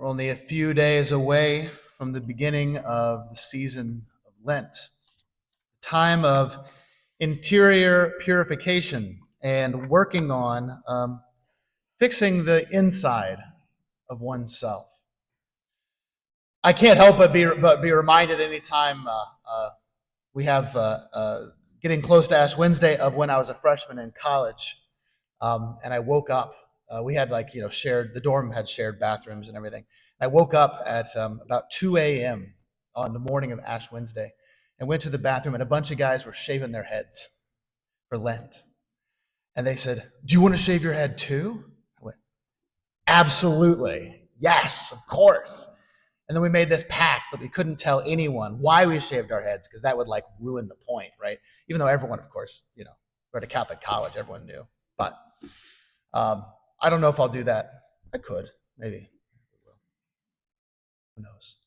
We're only a few days away from the beginning of the season of Lent, a time of interior purification and working on fixing the inside of oneself. I can't help but be reminded anytime we have getting close to Ash Wednesday of when I was a freshman in college, and I woke up. We had shared, the dorm had shared bathrooms and everything. I woke up at about 2 a.m. on the morning of Ash Wednesday and went to the bathroom, and a bunch of guys were shaving their heads for Lent. And they said, "Do you want to shave your head too?" I went, "Absolutely. Yes, of course." And then we made this pact that we couldn't tell anyone why we shaved our heads, because that would ruin the point, right? Even though everyone, of course, we're at a Catholic college, everyone knew. But I don't know if I'll do that. I could, maybe. Who knows?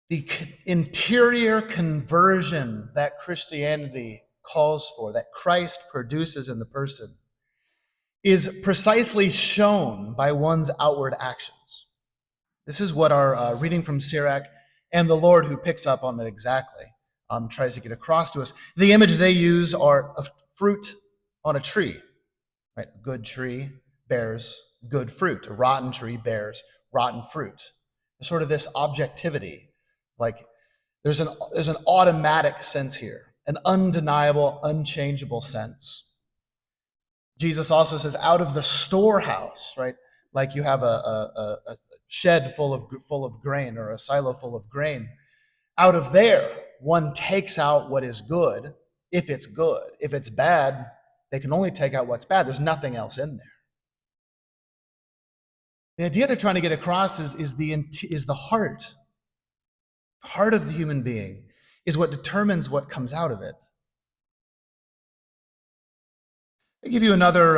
The interior conversion that Christianity calls for, that Christ produces in the person, is precisely shown by one's outward actions. This is what our reading from Sirach and the Lord, who picks up on it exactly, tries to get across to us. The image they use are of fruit on a tree. Right? A good tree bears good fruit. A rotten tree bears rotten fruit. There's sort of this objectivity. There's an automatic sense here, an undeniable, unchangeable sense. Jesus also says, out of the storehouse, right? Like you have a shed full of grain, or a silo full of grain. Out of there, one takes out what is good, if it's good. If it's bad, they can only take out what's bad. There's nothing else in there. The idea they're trying to get across is the heart. The heart of the human being is what determines what comes out of it. I'll give you another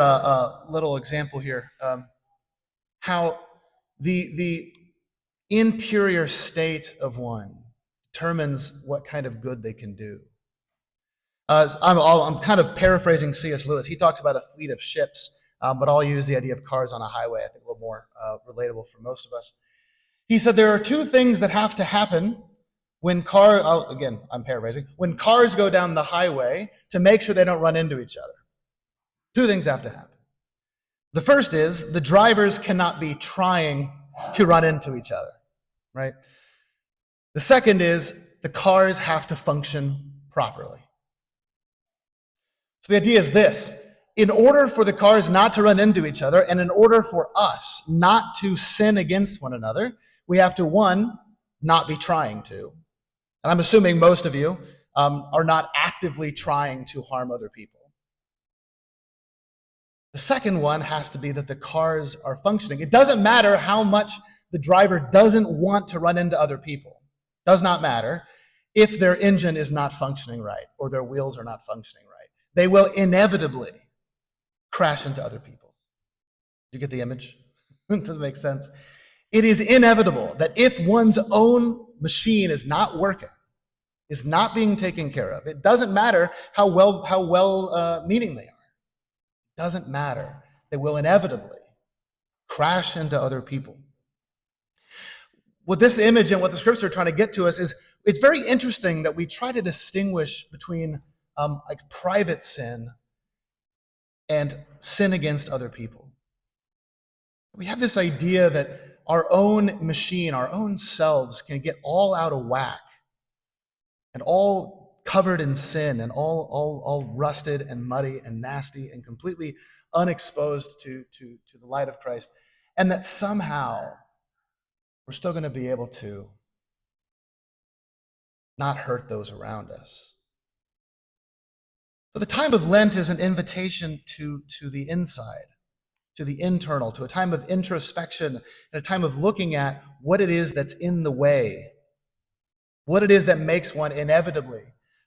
little example here. How the interior state of one determines what kind of good they can do. I'm kind of paraphrasing C.S. Lewis. He talks about a fleet of ships, but I'll use the idea of cars on a highway. I think a little more relatable for most of us. He said there are two things that have to happen when I'm paraphrasing, when cars go down the highway to make sure they don't run into each other. Two things have to happen. The first is the drivers cannot be trying to run into each other, right? The second is the cars have to function properly. So the idea is this: in order for the cars not to run into each other, and in order for us not to sin against one another, we have to, one, not be trying to. And I'm assuming most of you are not actively trying to harm other people. The second one has to be that the cars are functioning. It doesn't matter how much the driver doesn't want to run into other people. It does not matter if their engine is not functioning right or their wheels are not functioning right. They will inevitably crash into other people. You get the image? Does it make sense? It is inevitable that if one's own machine is not working, is not being taken care of, it doesn't matter how well meaning they are. It doesn't matter. They will inevitably crash into other people. What this image and what the scriptures are trying to get to us is, it's very interesting that we try to distinguish between private sin and sin against other people. We have this idea that our own machine, our own selves, can get all out of whack and all covered in sin and all rusted and muddy and nasty and completely unexposed to the light of Christ, and that somehow we're still going to be able to not hurt those around us. So the time of Lent is an invitation to the inside, to the internal, to a time of introspection, and a time of looking at what it is that's in the way, what it is that makes one inevitably.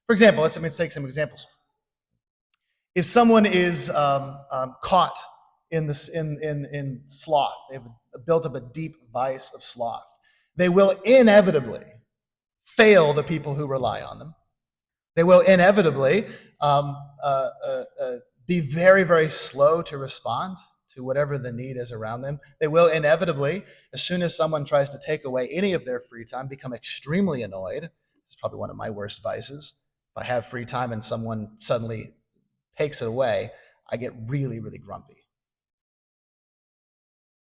For example, let's take some examples. If someone is caught in sloth, they've built up a deep vice of sloth, they will inevitably fail the people who rely on them. They will inevitably be very, very slow to respond to whatever the need is around them. They will inevitably, as soon as someone tries to take away any of their free time, become extremely annoyed. It's probably one of my worst vices. If I have free time and someone suddenly takes it away, I get really, really grumpy.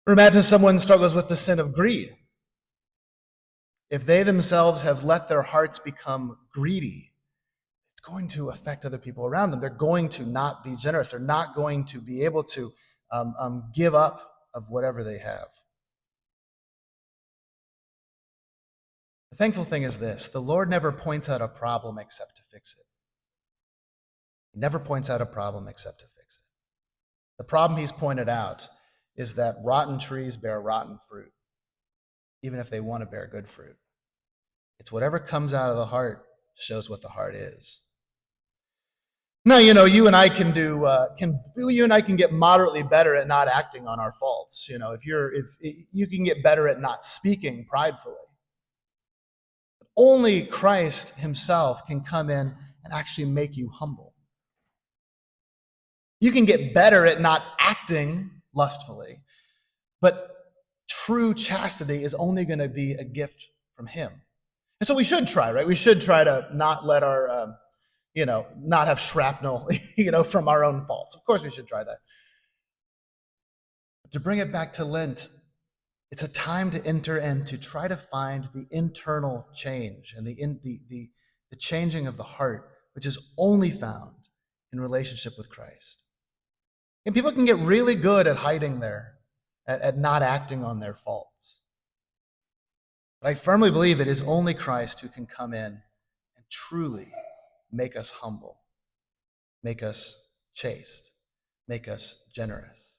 Or imagine someone struggles with the sin of greed. If they themselves have let their hearts become greedy, it's going to affect other people around them. They're going to not be generous. They're not going to be able to give up of whatever they have. The thankful thing is this: the Lord never points out a problem except to fix it. He never points out a problem except to fix it. The problem he's pointed out is that rotten trees bear rotten fruit, even if they want to bear good fruit. It's whatever comes out of the heart shows what the heart is. Now, you and I can get moderately better at not acting on our faults. If you can get better at not speaking pridefully. Only Christ himself can come in and actually make you humble. You can get better at not acting lustfully, but true chastity is only going to be a gift from him. And so we should try, right? We should try to not let our, not have shrapnel, from our own faults. Of course we should try that. But to bring it back to Lent, it's a time to enter and to try to find the internal change and the changing of the heart, which is only found in relationship with Christ. And people can get really good at hiding at not acting on their faults. But I firmly believe it is only Christ who can come in and truly make us humble, make us chaste, make us generous,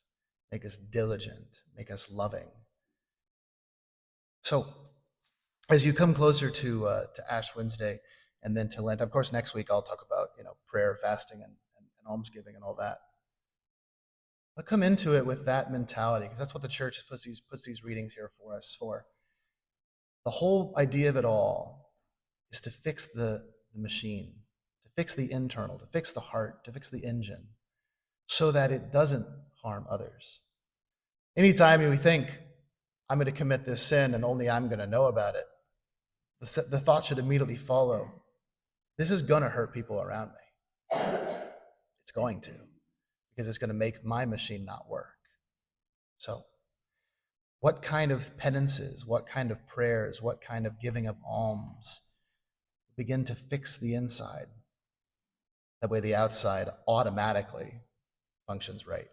make us diligent, make us loving. So, as you come closer to Ash Wednesday and then to Lent, of course, next week I'll talk about prayer, fasting, and almsgiving and all that. But come into it with that mentality, because that's what the church puts these readings here for us for. The whole idea of it all is to fix the machine, to fix the internal, to fix the heart, to fix the engine, so that it doesn't harm others. Anytime we think, I'm going to commit this sin and only I'm going to know about it, the thought should immediately follow, this is going to hurt people around me. It's going to, because it's going to make my machine not work. So, what kind of penances, what kind of prayers, what kind of giving of alms begin to fix the inside? That way the outside automatically functions right.